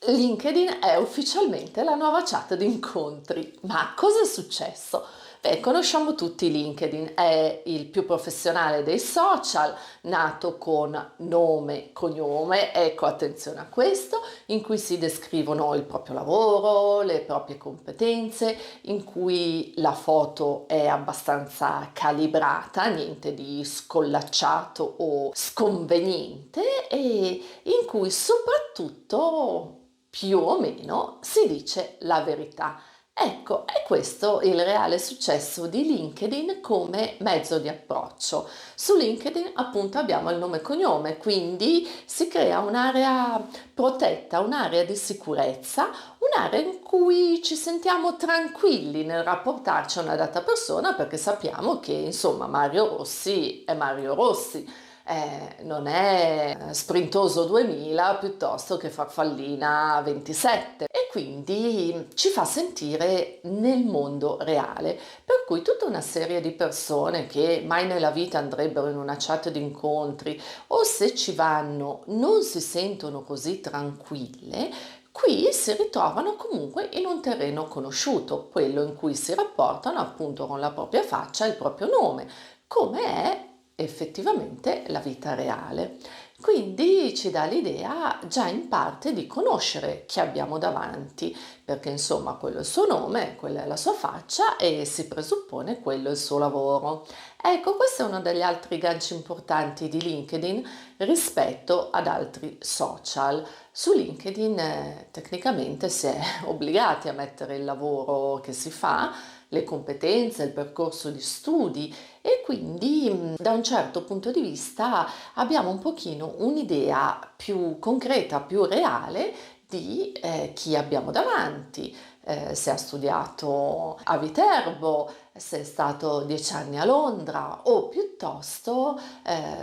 LinkedIn è ufficialmente la nuova chat di incontri. Ma cosa è successo? Beh, conosciamo tutti LinkedIn, è il più professionale dei social, nato con nome, cognome, ecco attenzione a questo, in cui si descrivono il proprio lavoro, le proprie competenze, in cui la foto è abbastanza calibrata, niente di scollacciato o sconveniente, e in cui soprattutto più o meno si dice la verità. Ecco, è questo il reale successo di LinkedIn come mezzo di approccio. Su LinkedIn appunto abbiamo il nome e cognome, quindi si crea un'area protetta, un'area di sicurezza, un'area in cui ci sentiamo tranquilli nel rapportarci a una data persona perché sappiamo che insomma Mario Rossi è Mario Rossi. Non è Sprintoso 2000 piuttosto che Farfallina 27 e quindi ci fa sentire nel mondo reale, per cui tutta una serie di persone che mai nella vita andrebbero in una chat di incontri o se ci vanno non si sentono così tranquille. Qui si ritrovano comunque in un terreno conosciuto, quello in cui si rapportano appunto con la propria faccia e il proprio nome, come è effettivamente la vita reale. Quindi ci dà l'idea già in parte di conoscere chi abbiamo davanti, perché insomma quello è il suo nome, quella è la sua faccia e si presuppone quello è il suo lavoro. Ecco, questo è uno degli altri ganci importanti di LinkedIn rispetto ad altri social. Su LinkedIn tecnicamente si è obbligati a mettere il lavoro che si fa, le competenze, il percorso di studi e quindi da un certo punto di vista abbiamo un pochino un'idea più concreta, più reale di chi abbiamo davanti, se ha studiato a Viterbo, se è stato 10 anni a Londra o piuttosto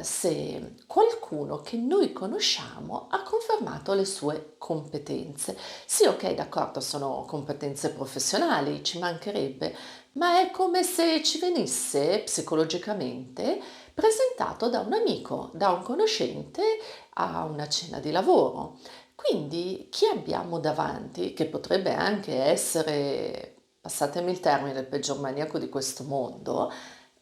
se qualcuno che noi conosciamo ha confermato le sue competenze. Sì, ok, d'accordo, sono competenze professionali, ci mancherebbe, ma è come se ci venisse psicologicamente presentato da un amico, da un conoscente a una cena di lavoro. Quindi chi abbiamo davanti, che potrebbe anche essere, passatemi il termine, il peggior maniaco di questo mondo,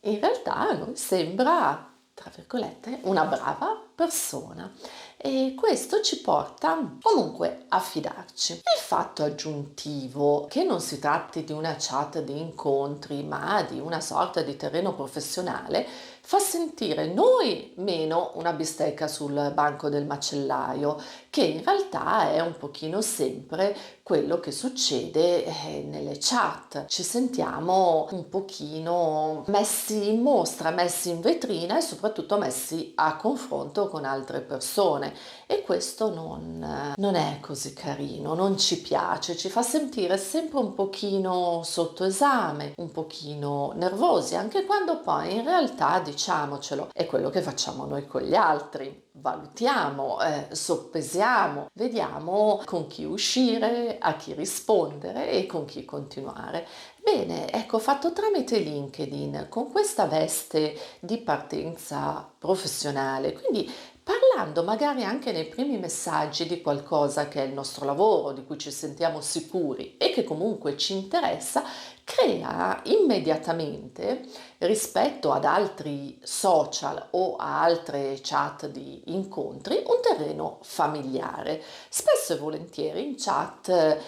in realtà a noi sembra, tra virgolette, una brava persona. E questo ci porta comunque a fidarci. Il fatto aggiuntivo che non si tratti di una chat di incontri, ma di una sorta di terreno professionale, fa sentire noi meno una bistecca sul banco del macellaio, che in realtà è un pochino sempre quello che succede nelle chat. Ci sentiamo un pochino messi in mostra, messi in vetrina e soprattutto messi a confronto con altre persone e questo non è così carino, non ci piace, ci fa sentire sempre un pochino sotto esame, un pochino nervosi, anche quando poi in realtà, diciamocelo, è quello che facciamo noi con gli altri. Valutiamo, soppesiamo, vediamo con chi uscire, a chi rispondere e con chi continuare. Bene, ecco, fatto tramite LinkedIn, con questa veste di partenza professionale, quindi parlando magari anche nei primi messaggi di qualcosa che è il nostro lavoro, di cui ci sentiamo sicuri e che comunque ci interessa, crea immediatamente rispetto ad altri social o a altre chat di incontri un terreno familiare. Spesso e volentieri in chat,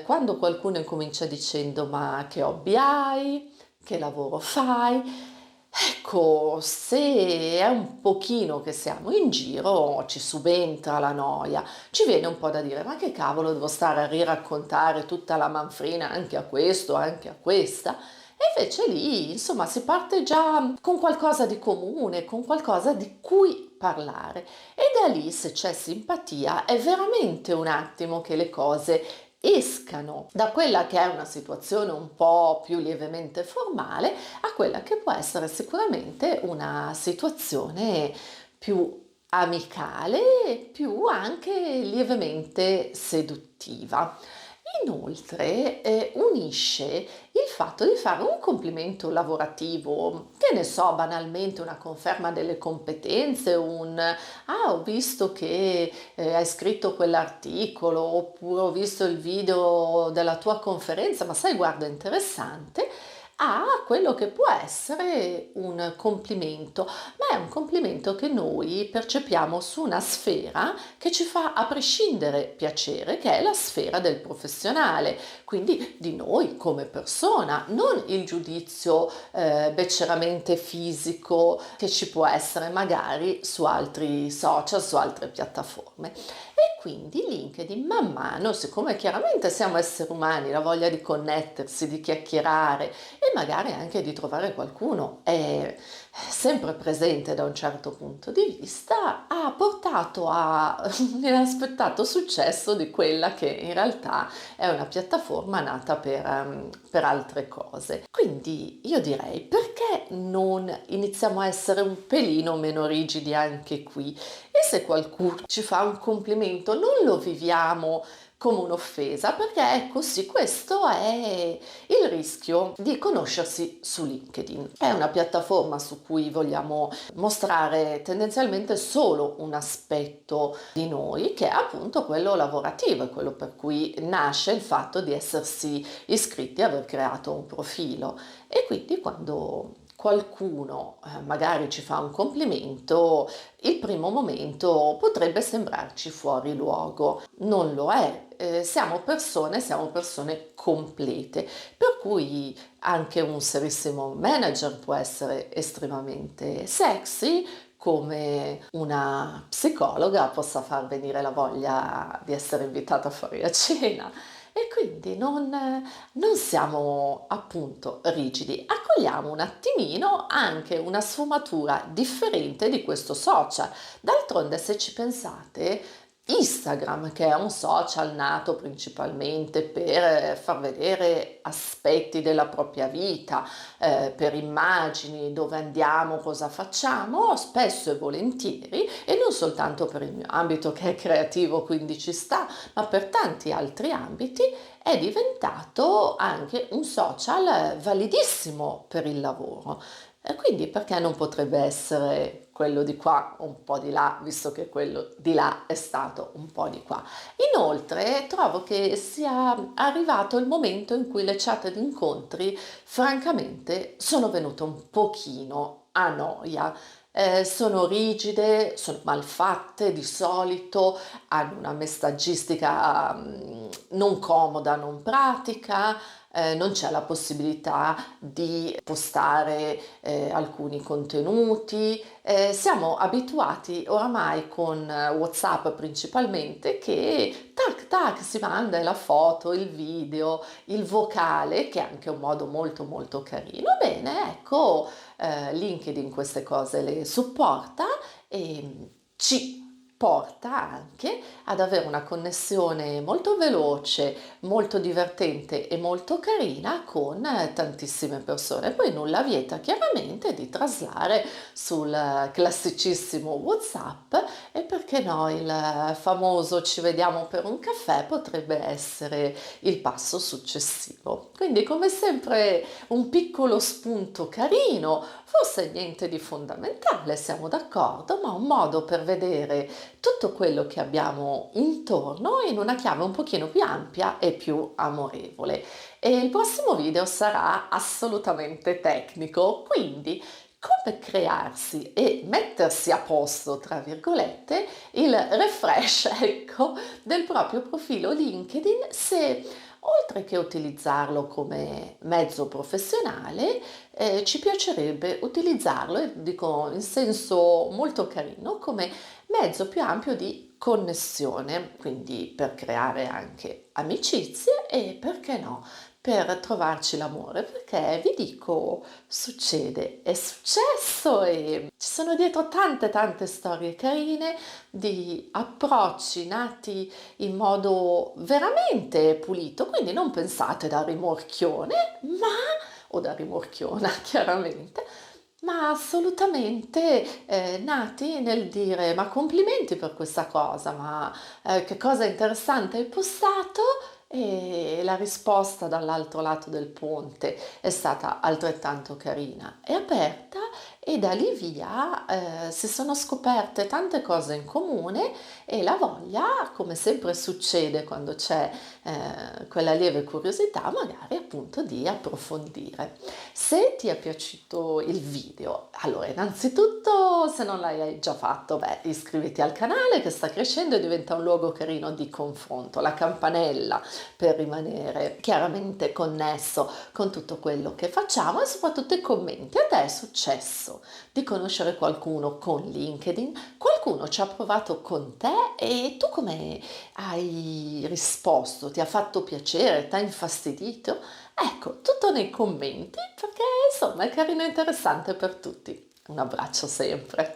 quando qualcuno incomincia dicendo ma che hobby hai, che lavoro fai, ecco, se è un pochino che siamo in giro, ci subentra la noia, ci viene un po' da dire, ma che cavolo devo stare a riraccontare tutta la manfrina anche a questo, anche a questa? E invece lì, insomma, si parte già con qualcosa di comune, con qualcosa di cui parlare. E da lì, se c'è simpatia, è veramente un attimo che le cose escano da quella che è una situazione un po' più lievemente formale a quella che può essere sicuramente una situazione più amicale e più anche lievemente seduttiva. Inoltre, unisce il fatto di fare un complimento lavorativo, che ne so, banalmente una conferma delle competenze, un: "Ah, ho visto che, hai scritto quell'articolo", oppure: "Ho visto il video della tua conferenza, ma sai guarda è interessante", a quello che può essere un complimento, ma è un complimento che noi percepiamo su una sfera che ci fa a prescindere piacere, che è la sfera del professionale, quindi di noi come persona, non il giudizio becceramente fisico che ci può essere magari su altri social, su altre piattaforme. E quindi LinkedIn man mano, siccome chiaramente siamo esseri umani, la voglia di connettersi, di chiacchierare e magari anche di trovare qualcuno è sempre presente da un certo punto di vista, ha portato a un inaspettato successo di quella che in realtà è una piattaforma nata per altre cose. Quindi io direi perché non iniziamo a essere un pelino meno rigidi anche qui? E se qualcuno ci fa un complimento, non lo viviamo come un'offesa, perché ecco sì, questo è il rischio di conoscersi su LinkedIn. È una piattaforma su cui vogliamo mostrare tendenzialmente solo un aspetto di noi, che è appunto quello lavorativo, è quello per cui nasce il fatto di essersi iscritti e aver creato un profilo. E quindi quando qualcuno magari ci fa un complimento, il primo momento potrebbe sembrarci fuori luogo, non lo è. Siamo persone complete, per cui anche un serissimo manager può essere estremamente sexy, come una psicologa possa far venire la voglia di essere invitata fuori a cena. E quindi non siamo appunto rigidi, accogliamo un attimino anche una sfumatura differente di questo social. D'altronde, se ci pensate, Instagram, che è un social nato principalmente per far vedere aspetti della propria vita, per immagini, dove andiamo, cosa facciamo, spesso e volentieri, e non soltanto per il mio ambito che è creativo, quindi ci sta, ma per tanti altri ambiti, è diventato anche un social validissimo per il lavoro. E quindi perché non potrebbe essere quello di qua un po' di là, visto che quello di là è stato un po' di qua. Inoltre trovo che sia arrivato il momento in cui le chat di incontri francamente sono venute un pochino a noia. Sono rigide, sono mal fatte di solito, hanno una messaggistica non comoda, non pratica, non c'è la possibilità di postare alcuni contenuti. Siamo abituati oramai con WhatsApp principalmente che tac tac si manda la foto, il video, il vocale, che è anche un modo molto molto carino. Bene, ecco, LinkedIn queste cose le supporta e ci porta anche ad avere una connessione molto veloce, molto divertente e molto carina con tantissime persone. Poi nulla vieta chiaramente di traslare sul classicissimo WhatsApp e perché no, il famoso ci vediamo per un caffè potrebbe essere il passo successivo. Quindi come sempre un piccolo spunto carino, forse niente di fondamentale, siamo d'accordo, ma un modo per vedere tutto quello che abbiamo intorno in una chiave un pochino più ampia e più amorevole. E il prossimo video sarà assolutamente tecnico, quindi come crearsi e mettersi a posto, tra virgolette, il refresh, ecco, del proprio profilo LinkedIn se oltre che utilizzarlo come mezzo professionale, ci piacerebbe utilizzarlo, e dico in senso molto carino, come mezzo più ampio di connessione, quindi per creare anche amicizie e perché no, per trovarci l'amore, perché vi dico, succede, è successo e ci sono dietro tante tante storie carine di approcci nati in modo veramente pulito, quindi non pensate da rimorchione, o da rimorchiona chiaramente, ma assolutamente nati nel dire ma complimenti per questa cosa, ma che cosa interessante hai postato e la risposta dall'altro lato del ponte è stata altrettanto carina e aperta e da lì via si sono scoperte tante cose in comune e la voglia, come sempre succede quando c'è quella lieve curiosità, magari appunto di approfondire. Se ti è piaciuto il video, allora innanzitutto se non l'hai già fatto, beh, iscriviti al canale che sta crescendo e diventa un luogo carino di confronto, la campanella per rimanere chiaramente connesso con tutto quello che facciamo e soprattutto i commenti. A te è successo di conoscere qualcuno con LinkedIn? Qualcuno ci ha provato con te e tu come hai risposto? Ti ha fatto piacere? Ti ha infastidito? Ecco, tutto nei commenti perché insomma è carino e interessante per tutti. Un abbraccio sempre.